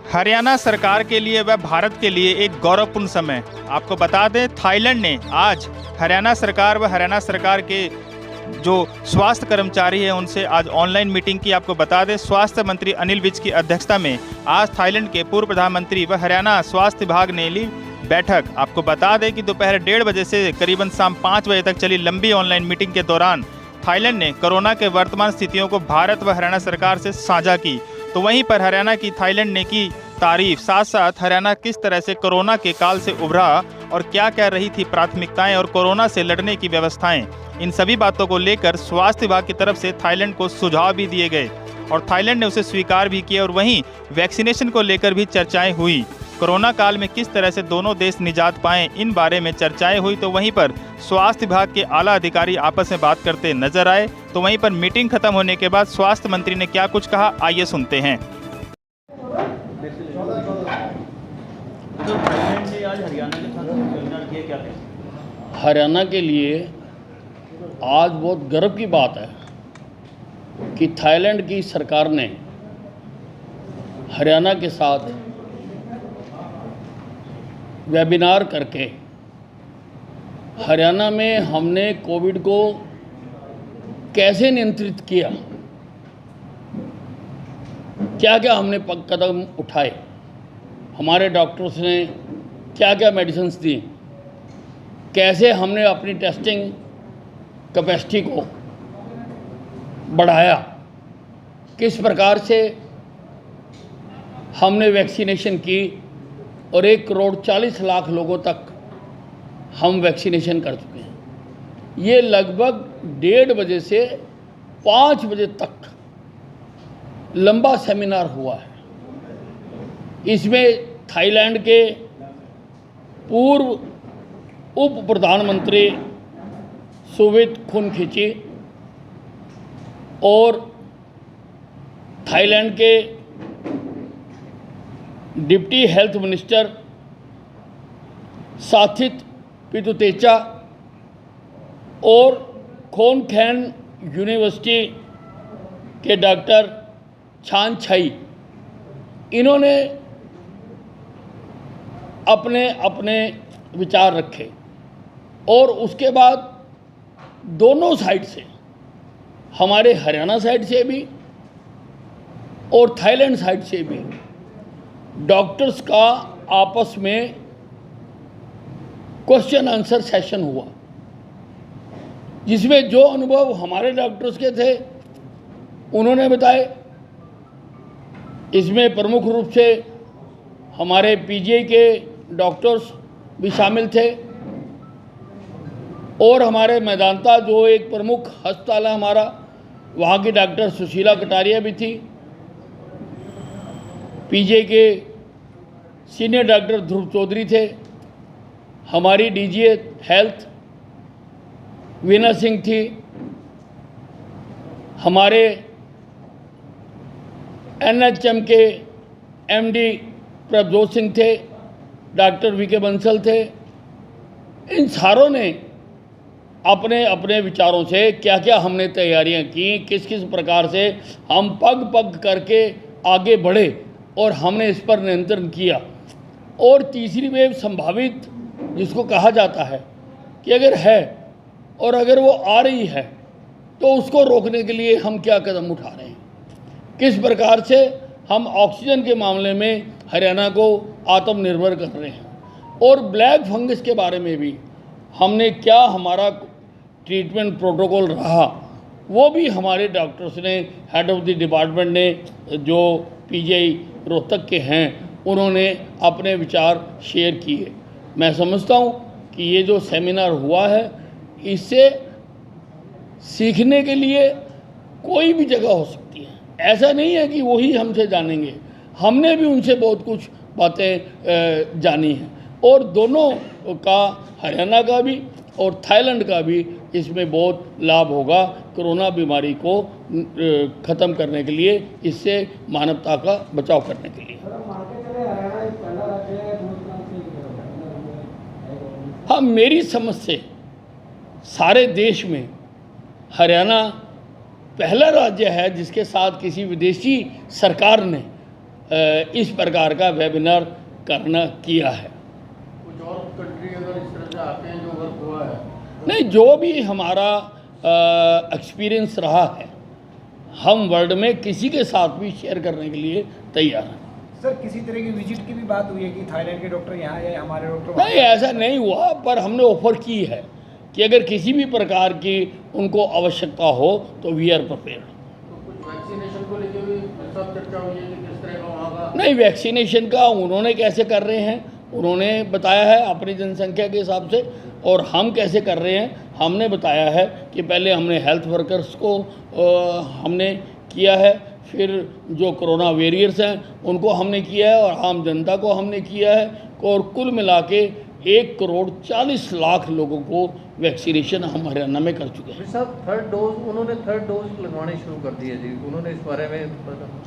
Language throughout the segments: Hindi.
हरियाणा सरकार के लिए व भारत के लिए एक गौरवपूर्ण समय। आपको बता दें, थाईलैंड ने आज हरियाणा सरकार व हरियाणा सरकार के जो स्वास्थ्य कर्मचारी हैं उनसे आज ऑनलाइन मीटिंग की। आपको बता दें, स्वास्थ्य मंत्री अनिल विज की अध्यक्षता में आज थाईलैंड के पूर्व प्रधानमंत्री व हरियाणा स्वास्थ्य विभाग ने ली बैठक। आपको बता दें कि दोपहर 1:30 बजे से करीबन शाम 5 बजे तक चली लंबी ऑनलाइन मीटिंग के दौरान थाईलैंड ने कोरोना के वर्तमान स्थितियों को भारत व हरियाणा सरकार से साझा की। तो वहीं पर हरियाणा की थाईलैंड ने की तारीफ, साथ साथ हरियाणा किस तरह से कोरोना के काल से उभरा और क्या क्या रही थी प्राथमिकताएं और कोरोना से लड़ने की व्यवस्थाएं। इन सभी बातों को लेकर स्वास्थ्य विभाग की तरफ से थाईलैंड को सुझाव भी दिए गए और थाईलैंड ने उसे स्वीकार भी किया। और वहीं वैक्सीनेशन को लेकर भी चर्चाएं हुई। कोरोना काल में किस तरह से दोनों देश निजात पाएं, इन बारे में चर्चाएं हुई। तो वहीं पर स्वास्थ्य विभाग के आला अधिकारी आपस में बात करते नजर आए। तो वहीं पर मीटिंग खत्म होने के बाद स्वास्थ्य मंत्री ने क्या कुछ कहा, आइए सुनते हैं। हरियाणा के लिए आज बहुत गर्व की बात है कि थाईलैंड की सरकार ने हरियाणा के साथ वेबिनार करके हरियाणा में हमने कोविड को कैसे नियंत्रित किया, क्या क्या हमने कदम उठाए, हमारे डॉक्टर्स ने क्या क्या मेडिसिन्स दी, कैसे हमने अपनी टेस्टिंग कैपेसिटी को बढ़ाया, किस प्रकार से हमने वैक्सीनेशन की और 1,40,00,000 लोगों तक हम वैक्सीनेशन कर चुके हैं। ये लगभग 1:30 बजे से 5 बजे तक लंबा सेमिनार हुआ है। इसमें थाईलैंड के पूर्व उप प्रधानमंत्री सुवित खुनखिची और थाईलैंड के डिप्टी हेल्थ मिनिस्टर साथित पितुतेचा और खोनखैन यूनिवर्सिटी के डॉक्टर छान छाई, इन्होंने अपने अपने विचार रखे और उसके बाद दोनों साइड से, हमारे हरियाणा साइड से भी और थाईलैंड साइड से भी डॉक्टर्स का आपस में क्वेश्चन आंसर सेशन हुआ, जिसमें जो अनुभव हमारे डॉक्टर्स के थे उन्होंने बताए। इसमें प्रमुख रूप से हमारे पीजीआई के डॉक्टर्स भी शामिल थे और हमारे मैदांता जो एक प्रमुख अस्पताल है हमारा, वहाँ की डॉक्टर सुशीला कटारिया भी थी। पीजीआई के सीनियर डॉक्टर ध्रुव चौधरी थे। हमारी डीजीए हेल्थ वीना सिंह थी। हमारे एनएचएम के एमडी प्रभजोत सिंह थे, डॉक्टर वीके बंसल थे। इन सारों ने अपने अपने विचारों से क्या क्या हमने तैयारियां की, किस किस प्रकार से हम पग पग करके आगे बढ़े और हमने इस पर नियंत्रण किया। और तीसरी वेव संभावित जिसको कहा जाता है कि अगर है और अगर वो आ रही है तो उसको रोकने के लिए हम क्या कदम उठा रहे हैं, किस प्रकार से हम ऑक्सीजन के मामले में हरियाणा को आत्मनिर्भर कर रहे हैं और ब्लैक फंगस के बारे में भी हमने क्या हमारा ट्रीटमेंट प्रोटोकॉल रहा, वो भी हमारे डॉक्टर्स ने, हेड ऑफ द डिपार्टमेंट ने, जो पीजीआई रोहतक के हैं, उन्होंने अपने विचार शेयर किए। मैं समझता हूँ कि ये जो सेमिनार हुआ है, इससे सीखने के लिए कोई भी जगह हो सकती है। ऐसा नहीं है कि वही हमसे जानेंगे, हमने भी उनसे बहुत कुछ बातें जानी हैं और दोनों का, हरियाणा का भी और थाईलैंड का भी, इसमें बहुत लाभ होगा कोरोना बीमारी को ख़त्म करने के लिए, इससे मानवता का बचाव करने के लिए। हाँ, मेरी समझ से सारे देश में हरियाणा पहला राज्य है जिसके साथ किसी विदेशी सरकार ने इस प्रकार का वेबिनार करना किया है। कुछ और कंट्री अगर इस तरह से आते हैं जो वर्क हुआ है? नहीं, जो भी हमारा एक्सपीरियंस रहा है हम वर्ल्ड में किसी के साथ भी शेयर करने के लिए तैयार हैं। सर, किसी तरह की विजिट की भी बात हुई है कि थाईलैंड के डॉक्टर यहाँ या हमारे डॉक्टर नहीं, ऐसा नहीं हुआ, पर हमने ऑफर की है कि अगर किसी भी प्रकार की उनको आवश्यकता हो तो वी आर प्रिपेयर्ड। तो कुछ वैक्सीनेशन को लेकर भी सब चर्चा हुई है कि किस तरह का वहाँ का? नहीं, वैक्सीनेशन का उन्होंने कैसे कर रहे हैं उन्होंने बताया है अपनी जनसंख्या के हिसाब से, और हम कैसे कर रहे हैं हमने बताया है कि पहले हमने हेल्थ वर्कर्स को हमने किया है, फिर जो कोरोना वॉरियर्स हैं उनको हमने किया है, और आम जनता को हमने किया है, और कुल मिला के 1,40,00,000 लोगों को वैक्सीनेशन हम हरियाणा में कर चुके हैं। साहब, उन्होंने थर्ड डोज लगवाने शुरू कर दिए जी, उन्होंने इस बारे में?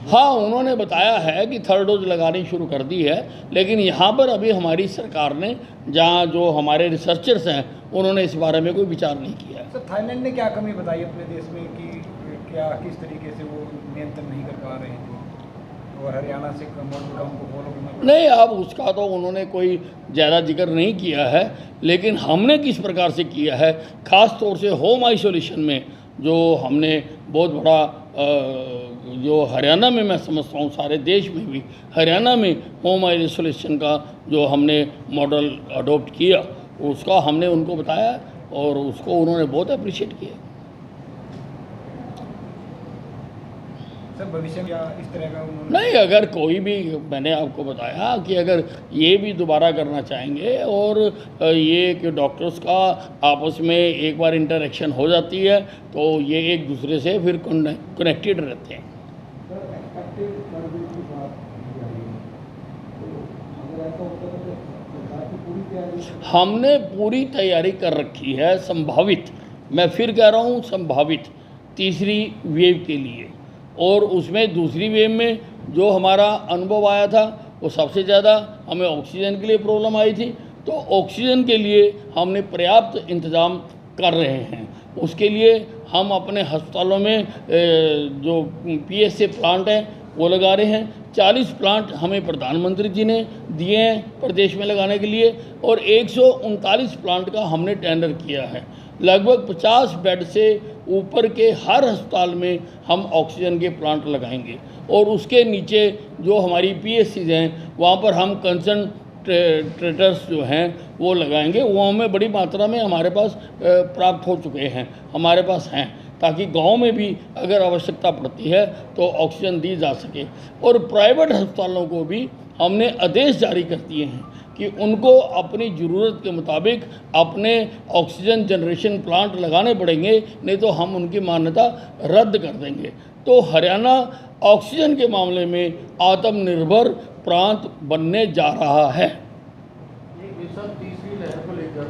हाँ, उन्होंने बताया है कि थर्ड डोज लगानी शुरू कर दी है, लेकिन यहाँ पर अभी हमारी सरकार ने, जहाँ जो हमारे रिसर्चर्स हैं उन्होंने इस बारे में कोई विचार नहीं किया है। सर, थाईलैंड ने क्या कमी बताई अपने देश में कि क्या किस तरीके से वो नियंत्रण नहीं कर पा रहे थे और हरियाणा से मॉडल का उनको फॉलो करना पड़ा? नहीं, अब उसका तो उन्होंने कोई ज़्यादा जिक्र नहीं किया है, लेकिन हमने किस प्रकार से किया है, ख़ास तौर से होम आइसोलेशन में जो हमने बहुत बड़ा जो हरियाणा में मैं समझता हूँ सारे देश में भी हरियाणा में होम आइसोलेशन का जो हमने मॉडल अडॉप्ट किया उसका हमने उनको बताया और उसको उन्होंने बहुत अप्रिशिएट किया। सर, भविष्य में क्या इस तरह का उन्होंने? नहीं, अगर कोई भी, मैंने आपको बताया कि अगर ये भी दोबारा करना चाहेंगे और ये कि डॉक्टर्स का आपस में एक बार इंटरेक्शन हो जाती है तो ये एक दूसरे से फिर कनेक्टेड रहते हैं। हमने पूरी तैयारी कर रखी है संभावित, मैं फिर कह रहा हूँ संभावित तीसरी वेव के लिए, और उसमें दूसरी वेव में जो हमारा अनुभव आया था वो सबसे ज़्यादा हमें ऑक्सीजन के लिए प्रॉब्लम आई थी, तो ऑक्सीजन के लिए हमने पर्याप्त इंतज़ाम कर रहे हैं। उसके लिए हम अपने अस्पतालों में जो PSA प्लांट हैं वो लगा रहे हैं। 40 प्लांट हमें प्रधानमंत्री जी ने दिए हैं प्रदेश में लगाने के लिए, और 139 प्लांट का हमने टेंडर किया है। लगभग 50 बेड से ऊपर के हर अस्पताल में हम ऑक्सीजन के प्लांट लगाएंगे, और उसके नीचे जो हमारी PSCs हैं वहाँ पर हम कंसंट्रेटर्स जो हैं वो लगाएंगे। वो हमें बड़ी मात्रा में हमारे पास प्राप्त हो चुके हैं, हमारे पास हैं, ताकि गांव में भी अगर आवश्यकता पड़ती है तो ऑक्सीजन दी जा सके। और प्राइवेट अस्पतालों को भी हमने आदेश जारी कर दिए हैं कि उनको अपनी ज़रूरत के मुताबिक अपने ऑक्सीजन जनरेशन प्लांट लगाने पड़ेंगे, नहीं तो हम उनकी मान्यता रद्द कर देंगे। तो हरियाणा ऑक्सीजन के मामले में आत्मनिर्भर प्रांत बनने जा रहा है। तीसरी लहर को लेकर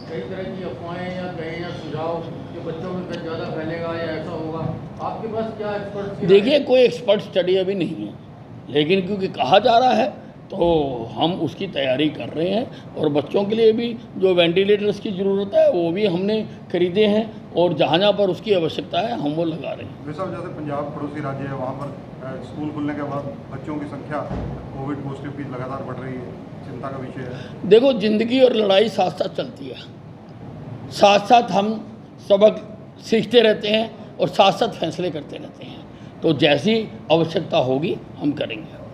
कई तरह की अफवाहें या कहीं या सुझाव कि बच्चों में ज़्यादा फैलेगा या ऐसा होगा, आपके पास क्या एक्सपर्ट? देखिए, कोई एक्सपर्ट स्टडी अभी नहीं है, लेकिन क्योंकि कहा जा रहा है तो हम उसकी तैयारी कर रहे हैं, और बच्चों के लिए भी जो वेंटिलेटर्स की ज़रूरत है वो भी हमने खरीदे हैं, और जहाँ जहाँ पर उसकी आवश्यकता है हम वो लगा रहे हैं। वैसा जैसे पंजाब पड़ोसी राज्य है, वहाँ पर स्कूल खुलने के बाद बच्चों की संख्या कोविड पॉजिटिव की लगातार बढ़ रही है, चिंता का विषय है। देखो, ज़िंदगी और लड़ाई साथ साथ चलती है, साथ साथ हम सबक सीखते रहते हैं और साथ साथ फैसले करते रहते हैं, तो जैसी आवश्यकता होगी हम करेंगे।